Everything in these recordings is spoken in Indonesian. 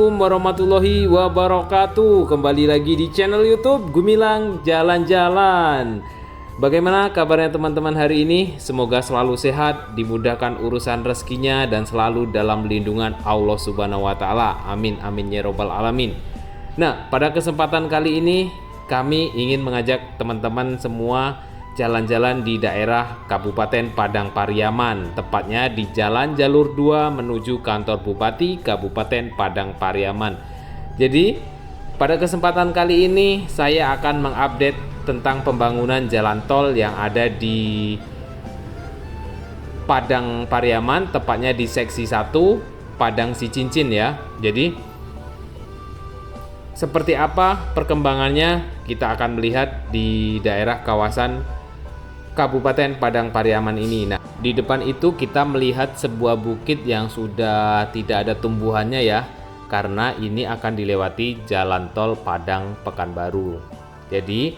Assalamualaikum warahmatullahi wabarakatuh. Kembali lagi di channel YouTube Gumilang Jalan-Jalan. Bagaimana kabarnya teman-teman hari ini? Semoga selalu sehat, dimudahkan urusan rezekinya, dan selalu dalam lindungan Allah Subhanahu wa Ta'ala. Amin, amin ya Robbal 'Alamin. Nah, pada kesempatan kali ini kami ingin mengajak teman-teman semua jalan-jalan di daerah Kabupaten Padang Pariaman, tepatnya di Jalan Jalur 2 menuju kantor Bupati Kabupaten Padang Pariaman. Jadi, pada kesempatan kali ini saya akan mengupdate tentang pembangunan jalan tol yang ada di Padang Pariaman, tepatnya di seksi 1 Padang Sicincin ya. Jadi, seperti apa perkembangannya kita akan melihat di daerah kawasan Kabupaten Padang Pariaman ini. Nah, di depan itu kita melihat sebuah bukit yang sudah tidak ada tumbuhannya ya, karena ini akan dilewati jalan tol Padang Pekanbaru. Jadi,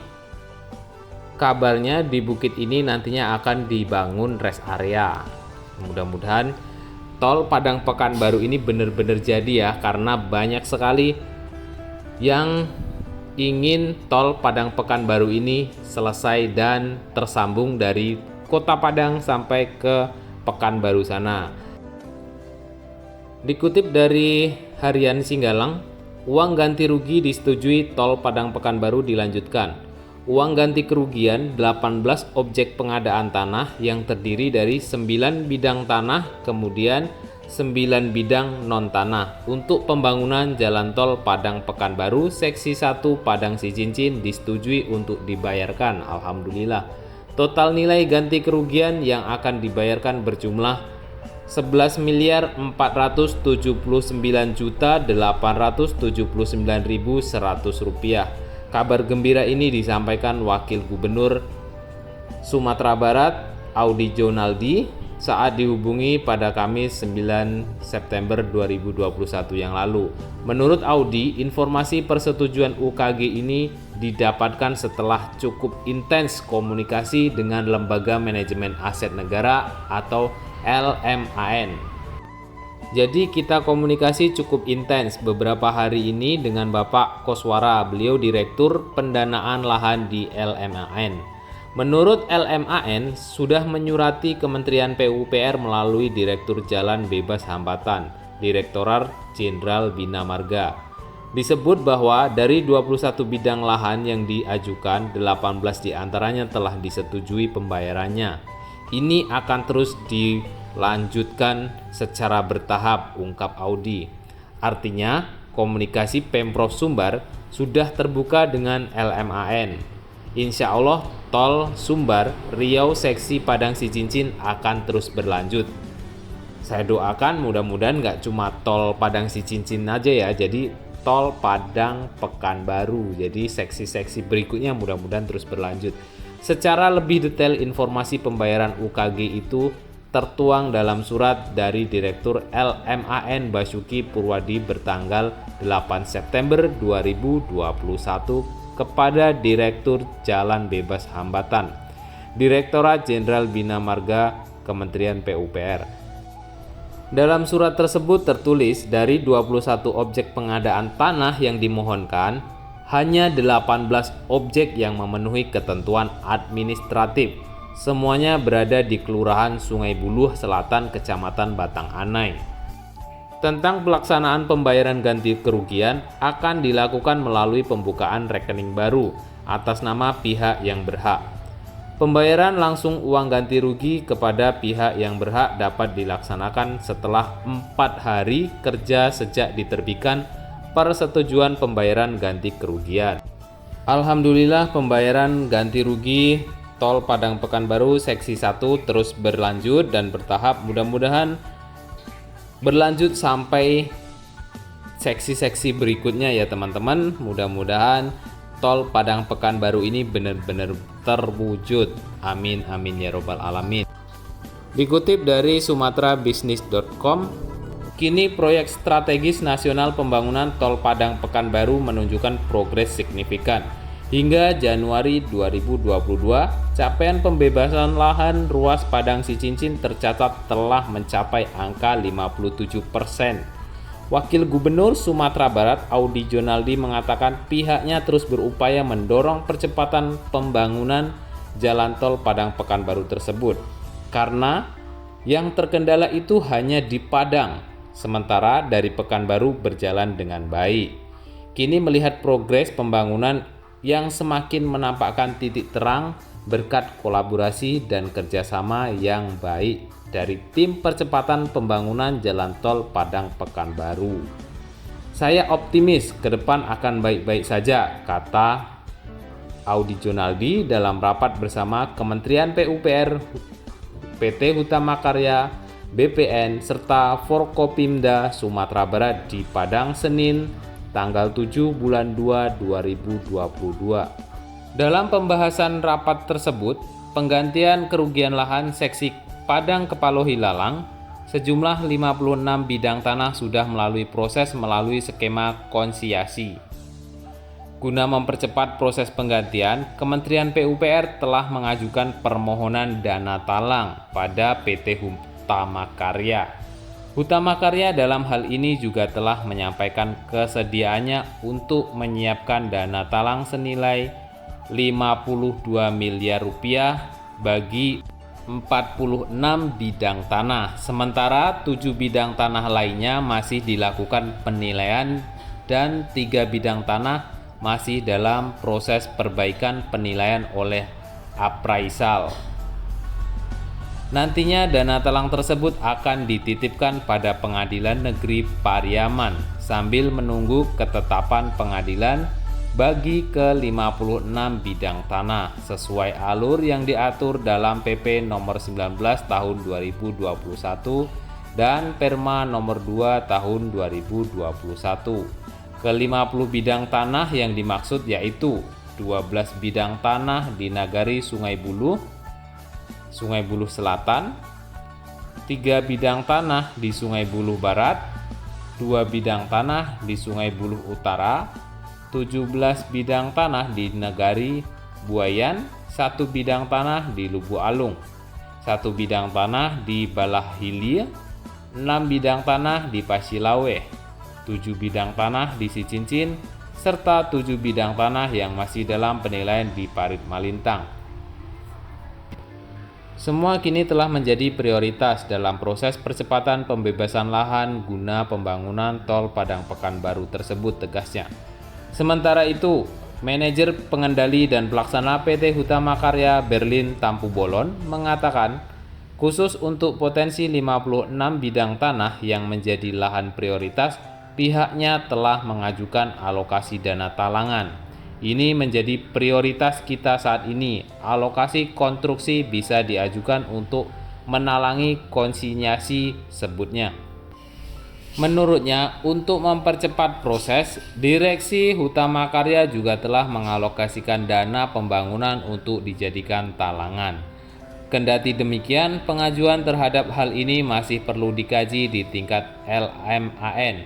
kabarnya di bukit ini nantinya akan dibangun rest area. Mudah-mudahan tol Padang Pekanbaru ini benar-benar jadi ya, karena banyak sekali yang ingin tol Padang Pekanbaru ini selesai dan tersambung dari Kota Padang sampai ke Pekanbaru sana. Dikutip dari Harian Singgalang, uang ganti rugi disetujui tol Padang Pekanbaru dilanjutkan. Uang ganti kerugian 18 objek pengadaan tanah yang terdiri dari 9 bidang tanah, kemudian 9 bidang non-tanah untuk pembangunan jalan tol Padang Pekanbaru seksi 1 Padang Sicincin disetujui untuk dibayarkan. Alhamdulillah. Total nilai ganti kerugian yang akan dibayarkan berjumlah 11.479.879.100 rupiah. Kabar gembira ini disampaikan Wakil Gubernur Sumatera Barat Audi Jonaldi saat dihubungi pada Kamis 9 September 2021 yang lalu. Menurut Audi, informasi persetujuan UKG ini didapatkan setelah cukup intens komunikasi dengan Lembaga Manajemen Aset Negara atau LMAN. Jadi kita komunikasi cukup intens beberapa hari ini dengan Bapak Koswara, beliau Direktur Pendanaan Lahan di LMAN. Menurut LMAN, sudah menyurati Kementerian PUPR melalui Direktur Jalan Bebas Hambatan, Direktorat Jenderal Bina Marga. Disebut bahwa dari 21 bidang lahan yang diajukan, 18 diantaranya telah disetujui pembayarannya. Ini akan terus dilanjutkan secara bertahap, ungkap Audi. Artinya, komunikasi Pemprov Sumbar sudah terbuka dengan LMAN. Insya Allah tol Sumbar Riau seksi Padang Sicincin akan terus berlanjut. Saya doakan mudah-mudahan nggak cuma tol Padang Sicincin aja ya, jadi tol Padang Pekanbaru. Jadi seksi-seksi berikutnya mudah-mudahan terus berlanjut. Secara lebih detail informasi pembayaran UKG itu tertuang dalam surat dari Direktur LMAN Basuki Purwadi bertanggal 8 September 2021 kepada Direktur Jalan Bebas Hambatan, Direktorat Jenderal Bina Marga, Kementerian PUPR. Dalam surat tersebut tertulis dari 21 objek pengadaan tanah yang dimohonkan, hanya 18 objek yang memenuhi ketentuan administratif. Semuanya berada di Kelurahan Sungai Buluh Selatan, Kecamatan Batang Anai. Tentang pelaksanaan pembayaran ganti kerugian akan dilakukan melalui pembukaan rekening baru atas nama pihak yang berhak. Pembayaran langsung uang ganti rugi kepada pihak yang berhak dapat dilaksanakan setelah 4 hari kerja sejak diterbitkan persetujuan pembayaran ganti kerugian. Alhamdulillah, pembayaran ganti rugi tol Padang Pekanbaru seksi 1 terus berlanjut dan bertahap, mudah-mudahan berlanjut sampai seksi-seksi berikutnya ya teman-teman. Mudah-mudahan tol Padang Pekanbaru ini benar-benar terwujud. Amin, amin ya Robbal 'Alamin. Dikutip dari sumaterabisnis.com, kini proyek strategis nasional pembangunan tol Padang Pekanbaru menunjukkan progres signifikan. Hingga Januari 2022, capaian pembebasan lahan ruas Padang Sicincin tercatat telah mencapai angka 57%. Wakil Gubernur Sumatera Barat Audi Jonaldi mengatakan pihaknya terus berupaya mendorong percepatan pembangunan jalan tol Padang Pekanbaru tersebut karena yang terkendala itu hanya di Padang, sementara dari Pekanbaru berjalan dengan baik. Kini melihat progres pembangunan yang semakin menampakkan titik terang berkat kolaborasi dan kerjasama yang baik dari tim percepatan pembangunan jalan tol Padang Pekanbaru. Saya optimis ke depan akan baik-baik saja, kata Audi Jonaldi dalam rapat bersama Kementerian PUPR, PT Hutama Karya, BPN, serta Forkopimda Sumatera Barat di Padang Senin, tanggal 7 bulan 2 2022. Dalam pembahasan rapat tersebut, penggantian kerugian lahan seksi Padang Kepalohi Lalang, sejumlah 56 bidang tanah sudah melalui proses melalui skema konsiasi. Guna mempercepat proses penggantian, Kementerian PUPR telah mengajukan permohonan dana talang pada PT Hutama Karya. Hutama Karya dalam hal ini juga telah menyampaikan kesediaannya untuk menyiapkan dana talang senilai 52 miliar rupiah bagi 46 bidang tanah, sementara 7 bidang tanah lainnya masih dilakukan penilaian dan 3 bidang tanah masih dalam proses perbaikan penilaian oleh appraisal. Nantinya dana talang tersebut akan dititipkan pada Pengadilan Negeri Pariaman sambil menunggu ketetapan pengadilan bagi ke-56 bidang tanah sesuai alur yang diatur dalam PP nomor 19 tahun 2021 dan Perma nomor 2 tahun 2021. Ke-50 bidang tanah yang dimaksud yaitu 12 bidang tanah di Nagari Sungai Buluh Selatan, 3 bidang tanah di Sungai Buluh Barat, 2 bidang tanah di Sungai Buluh Utara, 17 bidang tanah di Nagari Buayan, 1 bidang tanah di Lubu Alung, 1 bidang tanah di Balahilia, 6 bidang tanah di Pasilawe, 7 bidang tanah di Sicincin, serta 7 bidang tanah yang masih dalam penilaian di Parit Malintang. Semua kini telah menjadi prioritas dalam proses percepatan pembebasan lahan guna pembangunan tol Padang Pekanbaru tersebut, tegasnya. Sementara itu, manajer pengendali dan pelaksana PT Hutama Karya Berlin Tampu Bolon mengatakan, khusus untuk potensi 56 bidang tanah yang menjadi lahan prioritas, pihaknya telah mengajukan alokasi dana talangan. Ini menjadi prioritas kita saat ini. Alokasi konstruksi bisa diajukan untuk menalangi konsinyasi, sebutnya. Menurutnya, untuk mempercepat proses, Direksi Hutama Karya juga telah mengalokasikan dana pembangunan untuk dijadikan talangan. Kendati demikian, pengajuan terhadap hal ini masih perlu dikaji di tingkat LMAN,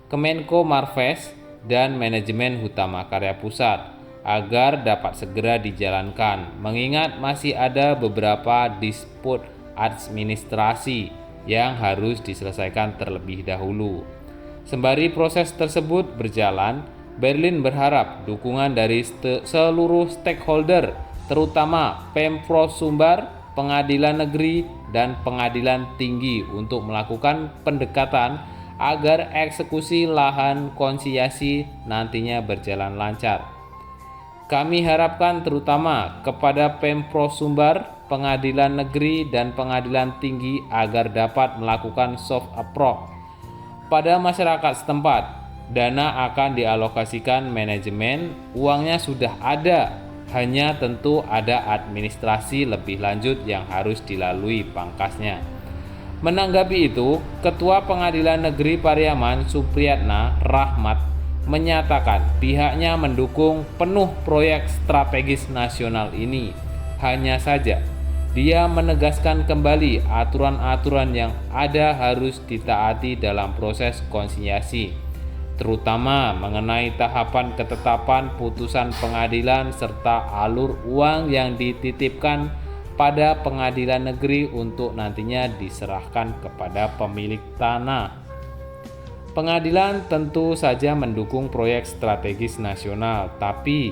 Kemenko Marves, dan manajemen Hutama Karya Pusat agar dapat segera dijalankan, mengingat masih ada beberapa disput administrasi yang harus diselesaikan terlebih dahulu. Sembari proses tersebut berjalan, Berlin berharap dukungan dari seluruh stakeholder, terutama Pemprov Sumbar, Pengadilan Negeri, dan Pengadilan Tinggi untuk melakukan pendekatan agar eksekusi lahan konsinyasi nantinya berjalan lancar. Kami harapkan terutama kepada Pemprov Sumbar, Pengadilan Negeri, dan Pengadilan Tinggi agar dapat melakukan soft approach pada masyarakat setempat. Dana akan dialokasikan manajemen, uangnya sudah ada, hanya tentu ada administrasi lebih lanjut yang harus dilalui, pangkasnya. Menanggapi itu, Ketua Pengadilan Negeri Pariaman Supriyatna Rahmat menyatakan pihaknya mendukung penuh proyek strategis nasional ini. Hanya saja, dia menegaskan kembali aturan-aturan yang ada harus ditaati dalam proses konsinyasi, terutama mengenai tahapan ketetapan putusan pengadilan serta alur uang yang dititipkan pada pengadilan negeri untuk nantinya diserahkan kepada pemilik tanah. Pengadilan tentu saja mendukung proyek strategis nasional, tapi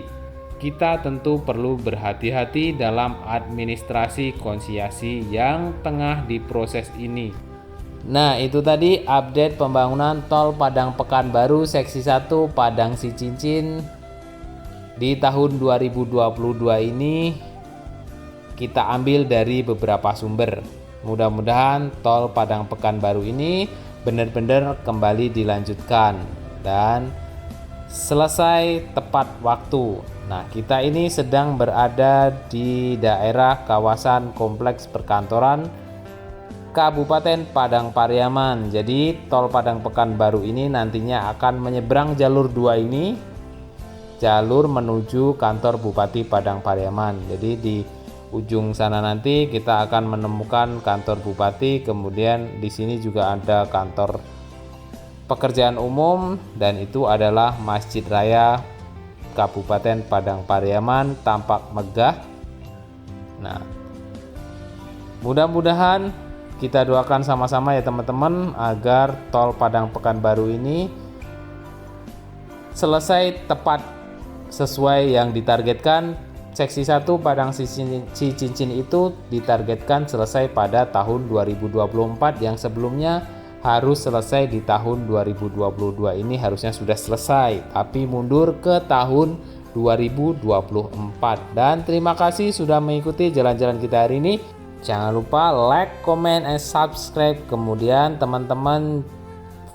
kita tentu perlu berhati-hati dalam administrasi konsiasi yang tengah diproses ini. Nah, itu tadi update pembangunan tol Padang Pekanbaru seksi 1 Padang Cicincin di tahun 2022 ini kita ambil dari beberapa sumber. Mudah-mudahan tol Padang Pekanbaru ini benar-benar kembali dilanjutkan dan selesai tepat waktu. Nah, kita ini sedang berada di daerah kawasan kompleks perkantoran Kabupaten Padang Pariaman. Jadi tol Padang Pekanbaru ini nantinya akan menyeberang jalur 2 ini, jalur menuju kantor Bupati Padang Pariaman. Jadi di ujung sana nanti kita akan menemukan kantor bupati, kemudian di sini juga ada kantor pekerjaan umum dan itu adalah Masjid Raya Kabupaten Padang Pariaman, tampak megah. Nah, mudah-mudahan kita doakan sama-sama ya teman-teman agar tol Padang Pekanbaru ini selesai tepat sesuai yang ditargetkan. Seksi 1 Padang Cicincin itu ditargetkan selesai pada tahun 2024, yang sebelumnya harus selesai di tahun 2022 ini harusnya sudah selesai, tapi mundur ke tahun 2024. Dan terima kasih sudah mengikuti jalan-jalan kita hari ini. Jangan lupa like, comment, and subscribe. Kemudian teman-teman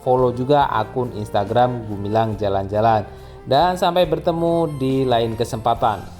follow juga akun Instagram Gumilang Jalan-Jalan. Dan sampai bertemu di lain kesempatan.